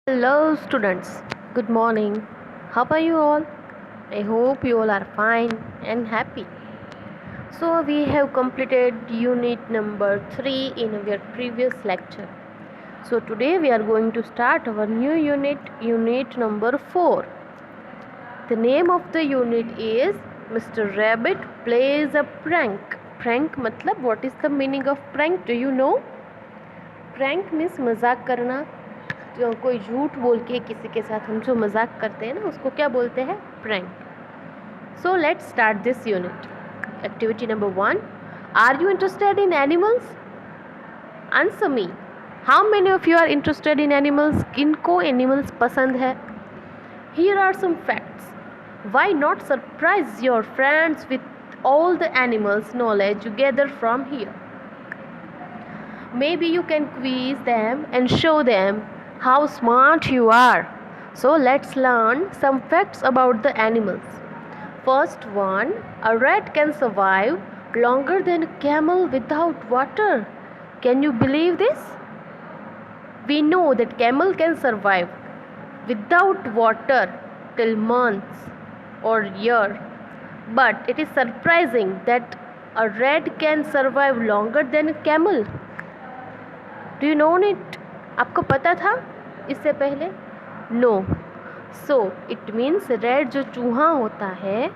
Hello, students. Good morning. How are you all? I hope you all are fine and happy. So, we have completed unit number 3 in our previous lecture. So, today we are going to start our new unit number 4. The name of the unit is Mr. Rabbit Plays a Prank. Prank matlab, what is the meaning of prank? Do you know? Prank means मजाक करना. जो कोई झूठ बोल के किसी के साथ हम जो मजाक करते हैं ना उसको क्या बोलते हैं? Prank. So let's start this unit. Activity number 1. Are you interested in animals? Answer me. How many of you are interested in animals? किनको एनिमल्स पसंद है? Here are some facts. Why not surprise your friends with all the animals knowledge you gather from here. Maybe you can quiz them and show them how smart you are. So let's learn some facts about the animals. First one, a rat can survive longer than a camel without water. Can you believe this? We know that camel can survive without water till months or year. But it is surprising that a rat can survive longer than a camel. Do you know it? आपको पता था इससे पहले? No. So it means rat जो चूहा होता है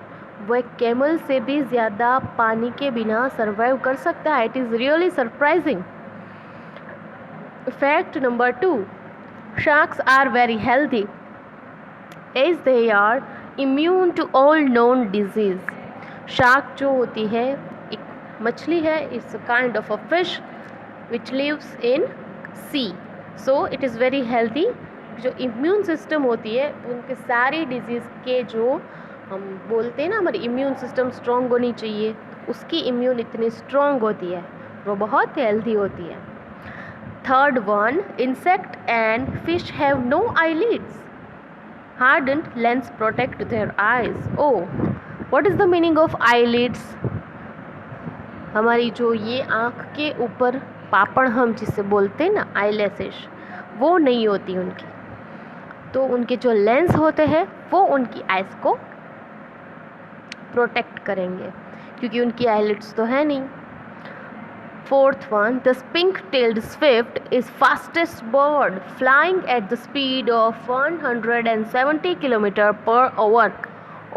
वह कैमल से भी ज़्यादा पानी के बिना सर्वाइव कर सकता है. It is really surprising. Fact number 2. Sharks are very healthy as they are immune to all known diseases. Shark जो होती है एक मछली है. It's a kind of a fish which lives in sea. So it is very healthy. जो immune system होती है उनके सारी डिजीज़ के जो हम बोलते हैं ना हमारी इम्यून सिस्टम स्ट्रॉन्ग होनी चाहिए, उसकी इम्यून इतनी स्ट्रॉन्ग होती है, वो बहुत हेल्दी होती है. Third one, insect and fish have no eyelids. Hardened lens protect their eyes. Oh, what is the meaning of eyelids? हमारी जो ये आँख के ऊपर पापड़ हम जिसे बोलते हैं ना आईलैशेस, वो नहीं होती उनकी. तो उनके जो लेंस होते हैं वो उनकी आइज़ को प्रोटेक्ट करेंगे क्योंकि उनकी आईलिड्स तो है नहीं. Fourth one, the pink tailed swift is fastest bird flying at the speed of 170 kilometre per hour.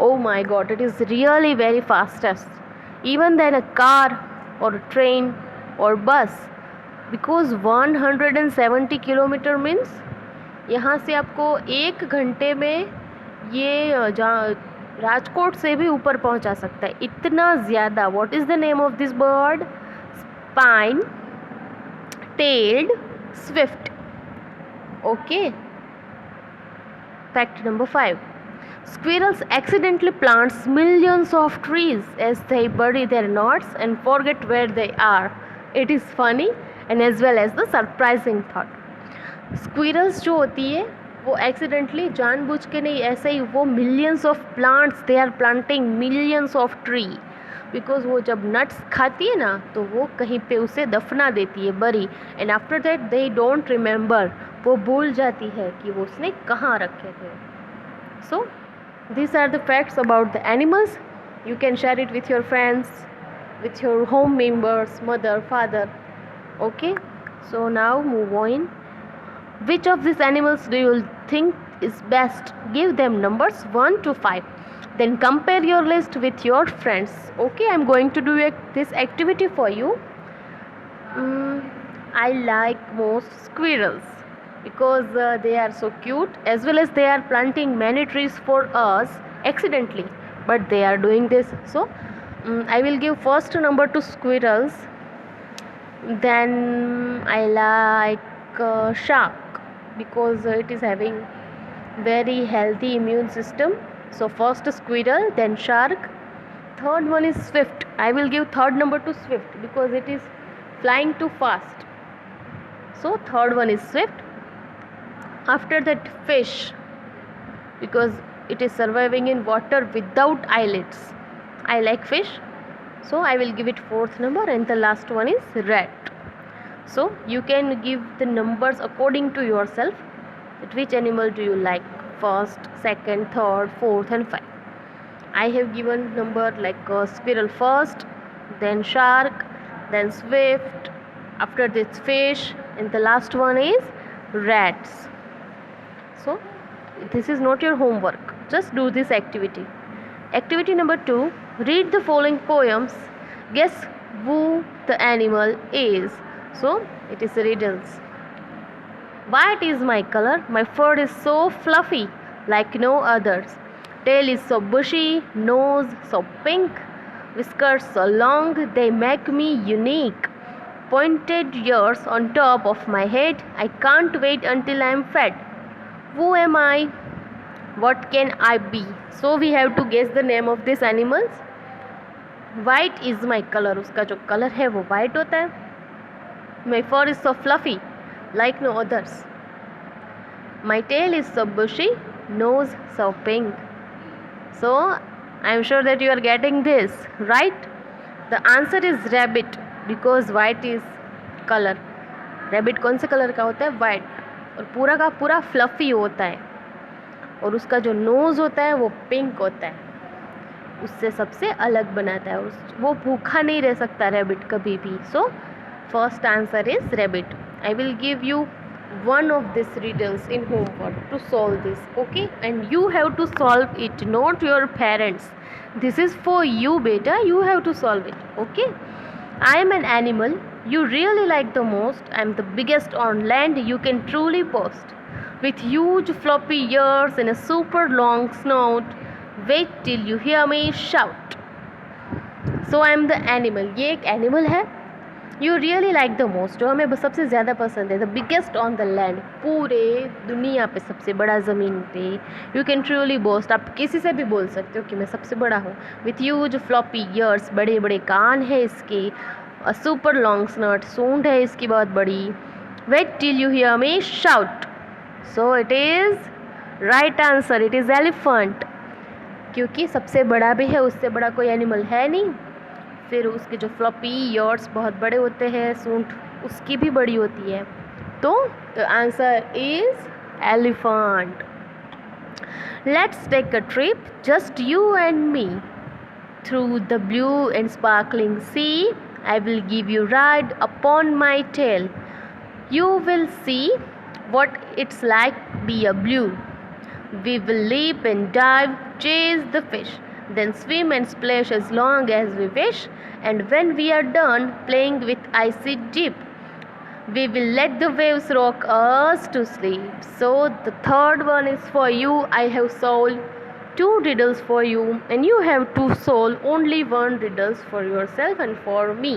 Oh my god, it is really very fastest even than a car or a train or bus, because 170 kilometre means यहाँ से आपको 1 घंटे में ये राजकोट से भी ऊपर पहुँचा सकता है, इतना ज़्यादा. What is the name of this bird? Spine tailed Swift. Okay. Fact number 5. Squirrels accidentally plant millions of trees as they bury their nuts and forget where they are. It is funny and as well as the surprising thought. Squirrels जो होती है वो accidentally जानबूझ के नहीं, ऐसे ही वो millions of plants they are planting millions of tree because वो जब nuts खाती है ना तो वो कहीं पे उसे दफना देती है बरी, and after that they don't remember, वो भूल जाती है कि वो उसने कहाँ रखे थे. So these are the facts about the animals. You can share it with your friends, with your home members, mother, father. Okay, so now move on. Which of these animals do you think is best? Give them numbers 1 to 5. Then compare your list with your friends. Okay, I'm going to do this activity for you. I like most squirrels because they are so cute, as well as they are planting many trees for us accidentally, but they are doing this. So I will give first number to squirrels. Then I like shark because it is having very healthy immune system. So first squirrel, then shark. Third one is swift. I will give third number to swift because it is flying too fast. So third one is swift. After that fish because it is surviving in water without eyelids. I like fish, so I will give it fourth number. And the last one is rat. So you can give the numbers according to yourself. Which animal do you like? First, second, third, fourth, and five. I have given number like squirrel first, then shark, then swift, after this fish, and the last one is rats. So this is not your homework, just do this activity. Activity number 2, read the following poems, guess who the animal is. So it is riddles. White is my color, my fur is so fluffy like no others. Tail is so bushy, nose so pink, whiskers so long, they make me unique. Pointed ears on top of my head, I can't wait until I am fed. Who am I? What can I be? So we have to guess the name of these animals. White is my color, उसका जो color है वो white होता है. My fur is so fluffy like no others. My tail is so bushy, nose so pink. So I am sure that you are getting this, right? The answer is rabbit because white is color. Rabbit कौन से colour का होता है? White. और पूरा का पूरा fluffy होता है और उसका जो nose होता है वो pink होता है, उससे सबसे अलग बनाता है. वो भूखा नहीं रह सकता rabbit कभी भी. So first answer is rabbit. I will give you one of these riddles in homework to solve this, okay? And you have to solve it, not your parents. This is for you, beta. You have to solve it, okay? I am an animal you really like the most. I am the biggest on land you can truly boast. With huge floppy ears and a super long snout. Wait till you hear me shout. So I am the animal. ये एक animal है. You really like the most, जो हमें सबसे ज़्यादा पसंद है. The biggest on the land, पूरे दुनिया पे सबसे बड़ा ज़मीन पे. You can truly boast, आप किसी से भी बोल सकते हो कि मैं सबसे बड़ा हूँ. With huge floppy ears, बड़े बड़े कान है इसके. A super long snout, सूंड है इसकी बहुत बड़ी. Wait till you hear me shout. So it is right answer, it is elephant. क्योंकि सबसे बड़ा भी है, उससे बड़ा कोई एनिमल है नहीं. फिर उसके जो फ्लॉपी ईयर्स बहुत बड़े होते हैं, सूंड उसकी भी बड़ी होती है. तो the answer is elephant. Let's take a trip just you and me through the blue and sparkling sea. I will give you ride upon my tail. You will see what it's like be a blue. We will leap and dive, chase the fish, then swim and splash as long as we wish. And when we are done playing with icy dip, we will let the waves rock us to sleep. So the third one is for you. I have solved 2 riddles for you, and you have to solve only 1 riddles for yourself and for me.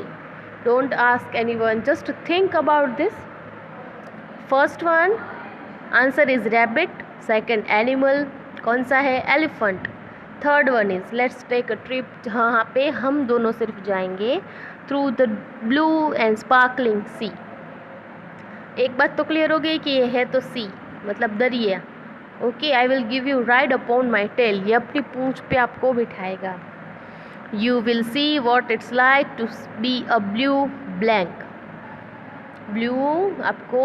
Don't ask anyone, just think about this. First one answer is rabbit. Second animal कौन सा है? elephant. Third one is let's take a trip, जहाँ पे हम दोनों सिर्फ जाएंगे through the blue and sparkling sea. एक बात तो क्लियर हो गई कि ये है तो sea मतलब दरिया. Okay, I will give you ride upon my tail. ये अपनी पूंछ पे आपको बिठाएगा. You will see what it's like to be a blue blank. Blue आपको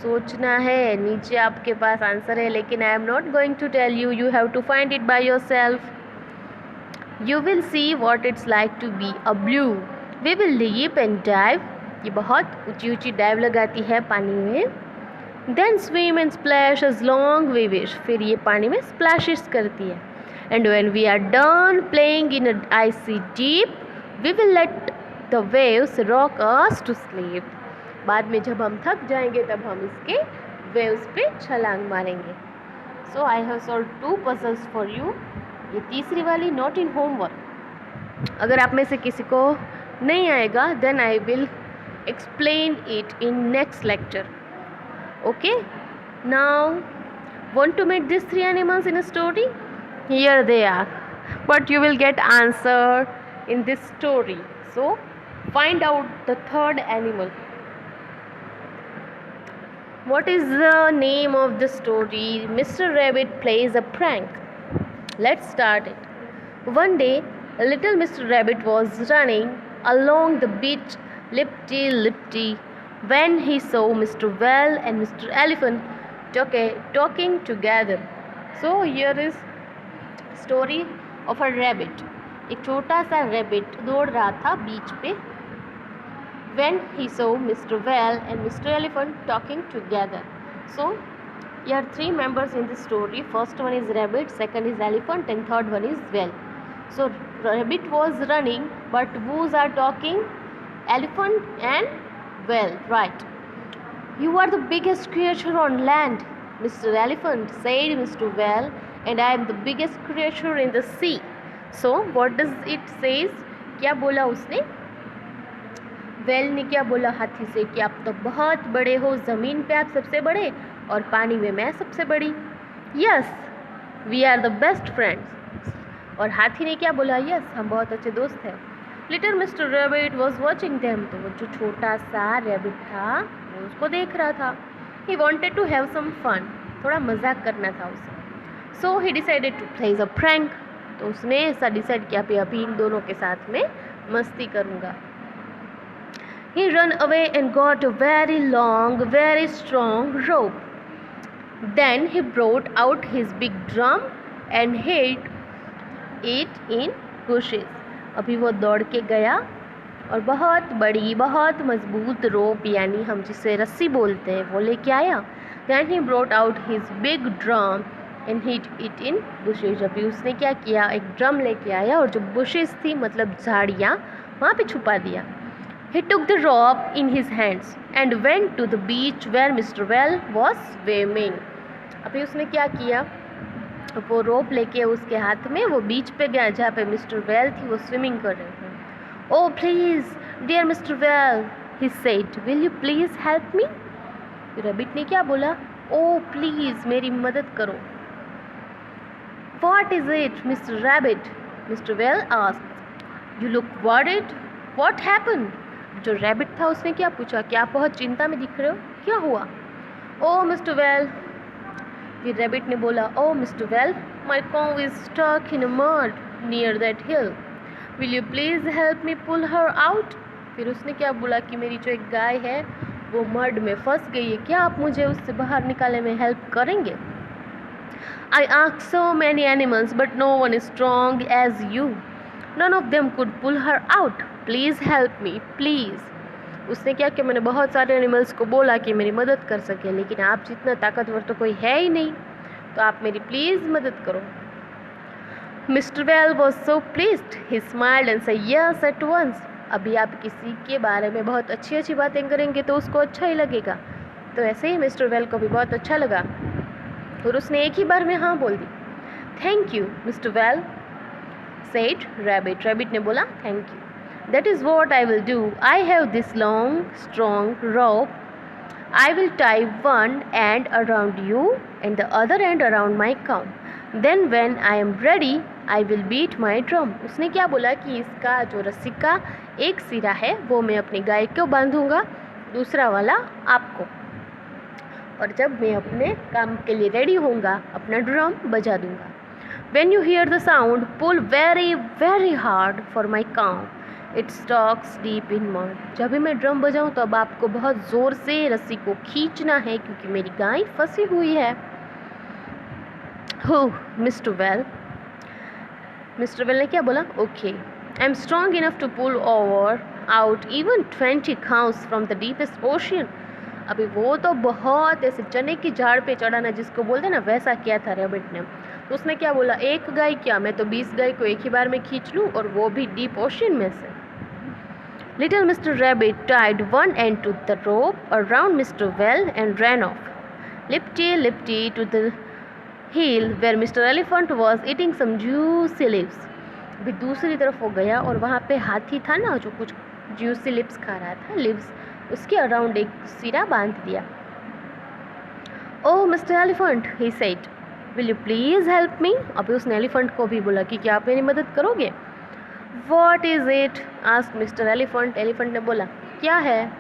सोचना है, नीचे आपके पास आंसर है, लेकिन I am not going to tell you, you have to find it by yourself. You will see what it's like to be a blue. We will leap and dive. ये बहुत ऊंची ऊंची dive लगाती है पानी में. Then swim and splash as long we wish. फिर ये पानी में स्प्लैशेस करती है. And when we are done playing in a icy deep, we will let the waves rock us to sleep. बाद में जब हम थक जाएंगे तब हम इसके वेव्स पे छलांग मारेंगे. So I have solved 2 puzzles for you. ये तीसरी वाली नॉट इन होमवर्क. अगर आप में से किसी को नहीं आएगा then I will explain it in next lecture. Okay, now want to meet these 3 animals in a story? Here they are, but you will get answer in this story. So find out the third animal. What is the name of the story? Mr. Rabbit plays a prank. Let's start it. One day a little Mr. Rabbit was running along the beach lipty-lipty when he saw Mr. Whale and Mr. Elephant talking together. So here is story of a rabbit. एक छोटा सा rabbit दौड़ रहा था बीच पे. When he saw Mr. Whale and Mr. Elephant talking together. So here are three members in the story. First one is rabbit, second is elephant, and third one is whale. So rabbit was running, but who's are talking? Elephant and whale, right? You are the biggest creature on land, Mr. Elephant, said Mr. Whale, and I am the biggest creature in the sea. So what does it says? क्या बोला उसने? Well ने क्या बोला हाथी से कि आप तो बहुत बड़े हो, ज़मीन पे आप सबसे बड़े और पानी में मैं सबसे बड़ी. Yes, we are the best friends. और हाथी ने क्या बोला? यस, हम बहुत अच्छे दोस्त हैं. Little mister rabbit was watching them. तो वो जो छोटा सा रैबिट था वो उसको देख रहा था. He wanted to have some fun. थोड़ा मजाक करना था उसे. So he decided to play a prank. तो उसने ऐसा डिसाइड किया कि अभी इन दोनों के साथ में मस्ती करूँगा. He ran away and got a very long, very strong rope. Then he brought out his big drum and hid it in bushes. अभी वो दौड़ के गया और बहुत बड़ी, बहुत मजबूत रोप यानी हम जिसे रस्सी बोलते हैं वो लेके आया. Then he brought out his big drum and hid it in bushes. अभी उसने क्या किया? एक ड्रम लेके आया और जो bushes थी मतलब झाड़ियाँ वहाँ पे छुपा दिया. He took the rope in his hands and went to the beach where Mr. Whale was swimming. अभी उसने क्या किया? वो रोप लेके उसके हाथ में वो बीच पे गया जहाँ पे मिस्टर वेल थी वो स्विमिंग कर रहे थे. Oh please, dear Mr. Whale, he said, will you please help me? Rabbit ने क्या बोला? Oh please, मेरी मदद करो. What is it, Mr. Rabbit? Mr. Whale asked. You look worried. What happened? जो रैबिट था उसने क्या पूछा? क्या आप बहुत चिंता में दिख रहे हो? क्या हुआ? Oh mister whale. फिर रैबिट ने बोला, oh mister whale, my cow is stuck in a mud near that hill. Will you please help me pull her out? फिर उसने क्या बोला कि मेरी जो एक गाय है वो मड में फंस गई है, क्या आप मुझे उससे बाहर निकालने में हेल्प करेंगे? I asked so many animals but no one is strong as you. None of them could pull her out. Please help me, please. उसने क्या किया? मैंने बहुत सारे एनिमल्स को बोला कि मेरी मदद कर सके, लेकिन आप जितना ताकतवर तो कोई है ही नहीं, तो आप मेरी प्लीज़ मदद करो. Mister whale was so pleased. He smiled and said yes at once. अभी आप किसी के बारे में बहुत अच्छी अच्छी बातें करेंगे तो उसको अच्छा ही लगेगा. तो ऐसे ही मिस्टर वेल को भी बहुत अच्छा लगा और उसने एक ही बार में हाँ बोल दी. Thank you mister whale, said rabbit. Rabbit ने बोला thank you. That is what I will do. I have this long, strong rope. I will tie one end around you and the other end around my cow. Then when I am ready, I will beat my drum. उसने क्या बोला कि इसका जो रस्सी का एक सिरा है वो मैं अपनी गाय को बांधूंगा, दूसरा वाला आपको, और जब मैं अपने काम के लिए रेडी होऊंगा अपना ड्रम बजा दूंगा. When you hear the sound, pull very, very hard for my cow. It stalks deep in mud. जब भी मैं ड्रम बजाऊं तो अब आपको बहुत ज़ोर से रस्सी को खींचना है क्योंकि मेरी गाय फंसी हुई है. हो मिस्टर वेल. मिस्टर वेल ने क्या बोला? Okay, I am strong enough to pull over out even 20 cows from the deepest ocean. अभी वो तो बहुत ऐसे चने की झाड़ पे चढ़ाना जिसको बोलते हैं ना, वैसा किया था रैबिट ने. तो उसने क्या बोला? एक गाय क्या, मैं तो 20 गाय को एक ही बार में खींच लूँ, और वो भी डीप ओशन में से. Little mister rabbit tied one end to the rope around mister whale and ran off. Lippity lippity to the hill where mister elephant was eating some juicy leaves. अभी दूसरी तरफ वो गया और वहाँ पे हाथी था ना जो कुछ जूसी लिप्स खा रहा था, लिव्स, उसके अराउंड एक सिरा बांध दिया. Oh mister elephant, he said, will you please help me. अभी उसने एलिफेंट को भी बोला कि क्या आप मेरी मदद करोगे? What is it? Asked mister elephant. Elephant ने बोला क्या है?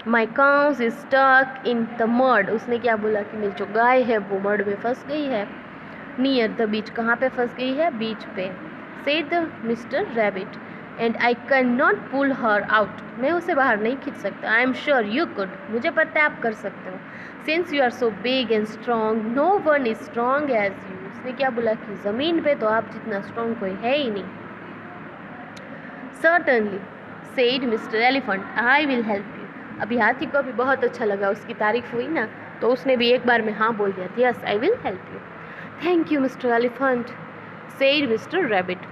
My cows is stuck in the mud. उसने क्या बोला कि मेरी जो गाय है वो मड में फंस गई है. Near the beach. कहाँ पे फंस गई है? बीच पे. Said the mister rabbit. And I can not pull her out, मैं उसे बाहर नहीं खींच सकता। I am sure you could, मुझे पता है आप कर सकते हो। Since you are so big and strong, no one is strong as you. उसने क्या बोला कि ज़मीन पे तो आप जितना स्ट्रॉन्ग कोई है ही नहीं। Certainly said mister elephant, I will help you. अभी हाथी को भी बहुत अच्छा लगा, उसकी तारीफ हुई ना, तो उसने भी एक बार में हाँ बोल दिया, yes I will help you. Thank you mister elephant, said Mr. Rabbit.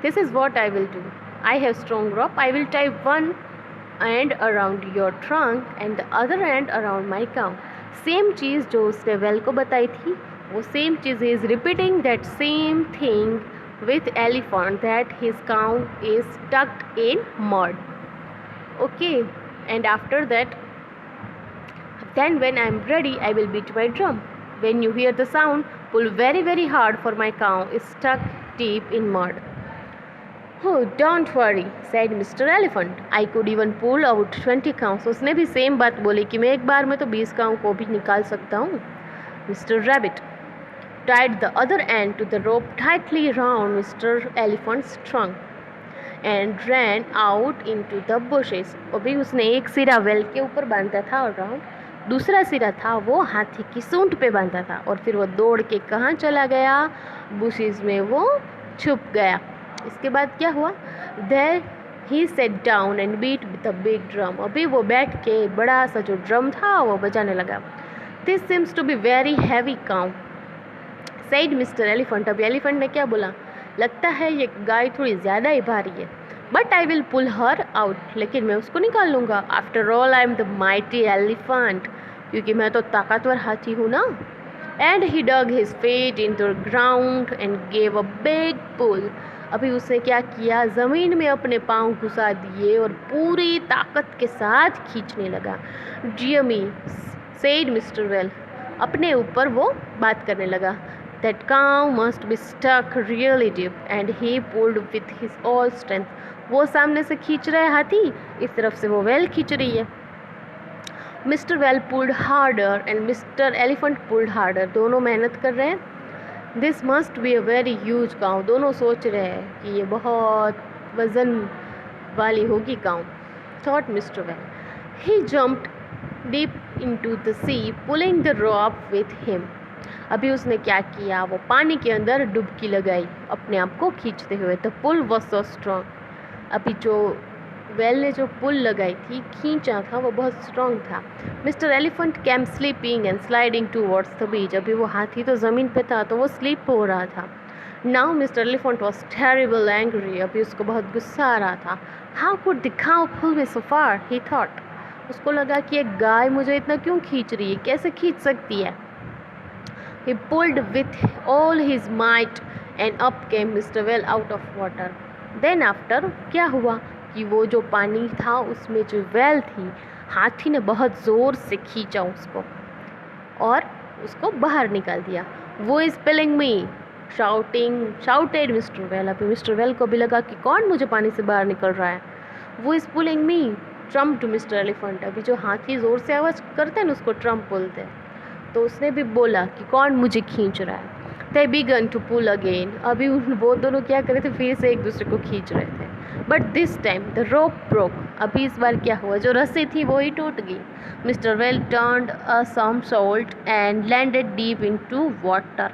This is what I will do. I have strong rope. I will tie one end around your trunk and the other end around my cow. Same चीज़ जो उसने well को बताई थी, वो same cheese is repeating that same thing with elephant, that his cow is tucked in mud. Okay, and after that, then when I am ready, I will beat my drum. When you hear the sound, pull very very hard, for my cow is stuck deep in mud. Oh, don't worry, said Mr. Elephant. I could even pull out 20 cows. उसने भी same बात बोली कि मैं एक बार में तो 20 काऊ को भी निकाल सकता हूँ। Mr. Rabbit tied the other end to the rope tightly round Mr. Elephant's trunk and ran out into the bushes. अभी उसने एक सिरा वेल के ऊपर बांधा था और राउंड, दूसरा सिरा था वो हाथी की सूंड पे बांधा था, और फिर वो दौड़ के कहाँ चला गया, बुशेस में वो छुप गया। इसके बाद क्या हुआ, there he sat down and beat with a big drum. अभी वो बैठ के बड़ा सा जो ड्रम था वो बजाने लगा। This seems to be very heavy cow, said mister elephant. अभी एलिफेंट ने क्या बोला, लगता है ये गाय थोड़ी ज़्यादा ही भारी है, but I will pull her out, लेकिन मैं उसको निकाल लूँगा। After all I am the mighty elephant, क्योंकि मैं तो ताकतवर हाथी हूँ ना। And he dug his feet into the ground and gave a big pull. अभी उसने क्या किया, ज़मीन में अपने पाँव घुसा दिए और पूरी ताकत के साथ खींचने लगा। Dear me, said Mr. Well, अपने ऊपर वो बात करने लगा। That cow must be stuck really deep, and he pulled with his all strength. वो सामने से खींच रहा है हाथी, इस तरफ से वो वेल खींच रही है। Mister well pulled harder and mister elephant pulled harder, दोनों मेहनत कर रहे हैं। This must be a very huge cow, दोनों सोच रहे हैं कि ये बहुत वजन वाली होगी cow, thought mister whale. He jumped deep into the sea pulling the rope with him. अभी उसने क्या किया, वो पानी के अंदर डुबकी लगाई अपने आप को खींचते हुए। The pull was so strong, अभी जो वेल ने जो पुल लगाई थी, खींचा था, वो बहुत स्ट्रॉन्ग था। Mister elephant came slipping and sliding towards the beach. अभी वो हाथी तो ज़मीन पे था, तो वो स्लीप हो रहा था। Now mister elephant was terrible angry, अभी उसको बहुत गुस्सा आ रहा था। How could the cow pull me so far, he thought. उसको लगा कि एक गाय मुझे इतना क्यों खींच रही है, कैसे खींच सकती है। He pulled with all his might and up came Mr. Well out of water. Then after क्या हुआ कि वो जो पानी था उसमें जो वेल थी, हाथी ने बहुत ज़ोर से खींचा उसको और उसको बाहर निकाल दिया। वो is pulling me, shouted mister Well. अभी मिस्टर वेल को भी लगा कि कौन मुझे पानी से बाहर निकल रहा है। Who is pulling me, trumpeted mister elephant. अभी जो हाथी ज़ोर से आवाज़ करते हैं ना, उसको ट्रम्प बोलते हैं। तो उसने भी बोला कि कौन मुझे खींच रहा है। They began to pull again. अभी वो दोनों क्या कर रहे थे, फिर से एक दूसरे को खींच रहे थे। But this time the rope broke. अभी इस बार क्या हुआ, जो रस्सी थी वो ही टूट गई। Mister well turned a somersault and landed deep into water.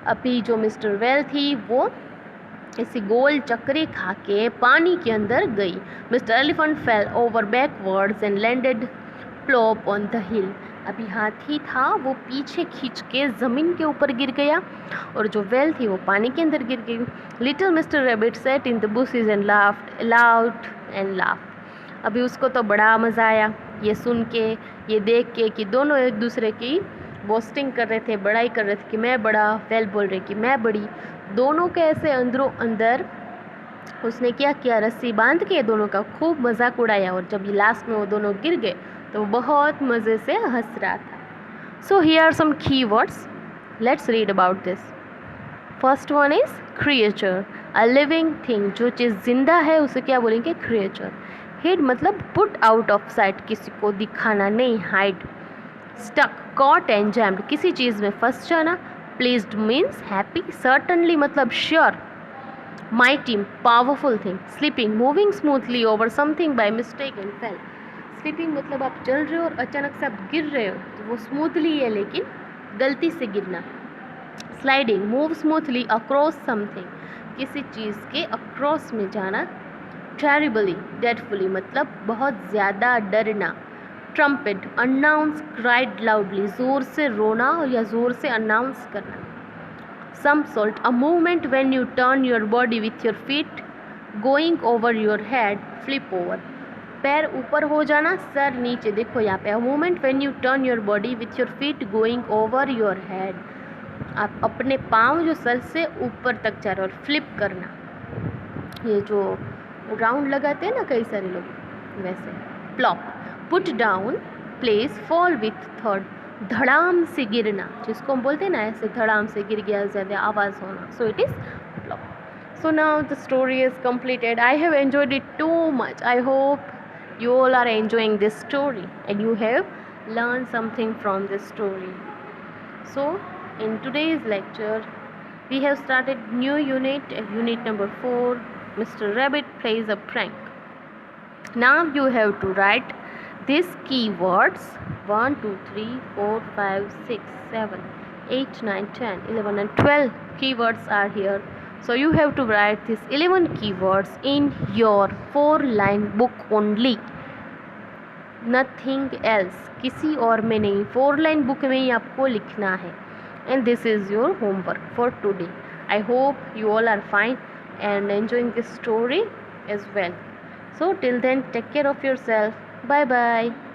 अभी जो मिस्टर वेल थी वो ऐसी गोल चक्री खा के पानी के अंदर गई। Mister elephant fail over backwards and landed plop on the हिल। अभी हाथी था वो पीछे खींच के ज़मीन के ऊपर गिर गया और जो वेल थी वो पानी के अंदर गिर गई। Little mister rabbit set in the bushes and laughed loud and laughed. अभी उसको तो बड़ा मज़ा आया ये सुन के, ये देख के कि दोनों एक दूसरे की बोस्टिंग कर रहे थे, बड़ाई कर रहे थे कि मैं बड़ा, वेल बोल रही कि मैं बड़ी। दोनों के ऐसे अंदरों अंदर उसने क्या किया, रस्सी बांध के दोनों का खूब मजाक उड़ाया और जब लास्ट में वो दोनों गिर गए तो वो बहुत मज़े से हंस रहा था। So here are some key words, let's read about this. First one is creature, a living thing, जो चीज़ जिंदा है उसे क्या बोलेंगे, क्रिएचर। हिड मतलब पुट आउट ऑफ साइट, किसी को दिखाना नहीं, hide. Stuck, caught and jammed, किसी चीज़ में फंस जाना। Pleased means happy. सर्टनली मतलब sure. mighty, powerful thing. Slipping, moving smoothly over something by mistake and fell. Sleeping मतलब आप चल रहे हो और अचानक से आप गिर रहे हो, तो वो स्मूथली है लेकिन गलती से गिरना. Sliding, move smoothly across something, किसी चीज़ के अक्रॉस में जाना. टेरिबली, डेडफुली मतलब बहुत ज़्यादा डरना. ट्रम्पेट, अनाउंस, क्राइड लाउडली, ज़ोर से रोना या ज़ोर से अनाउंस करना. Somersault, a movement when you turn your body with your feet going over your head. Flip over, पैर ऊपर हो जाना, सर नीचे. देखो यहाँ पे, a movement when you turn your body with your feet going over your head. आप अपने पाँव जो सर से ऊपर तक जा रहे हो और फ्लिप करना. ये जो राउंड लगाते हैं ना कई सारे लोग, वैसे. Plop, put down, place, fall with third, धड़ाम से गिरना, जिसको हम बोलते हैं ना ऐसे धड़ाम से गिर गया, ज़्यादा आवाज़ होना. So it is plop. So now the story is completed. I have enjoyed it too much. I hope you all are enjoying this story and you have learned something from this story. So in today's lecture we have started new unit, unit number 4. Mr. Rabbit plays a prank. Now you have to write these keywords 1 2 3 4 5 6 7 8 9 10 11 and 12 keywords are here. So you have to write these 11 keywords in your 4-line book only. Nothing else. किसी और में नहीं, 4-line book में ही आपको लिखना है. And this is your homework for today. I hope you all are fine and enjoying this story as well. So till then, take care of yourself. Bye bye.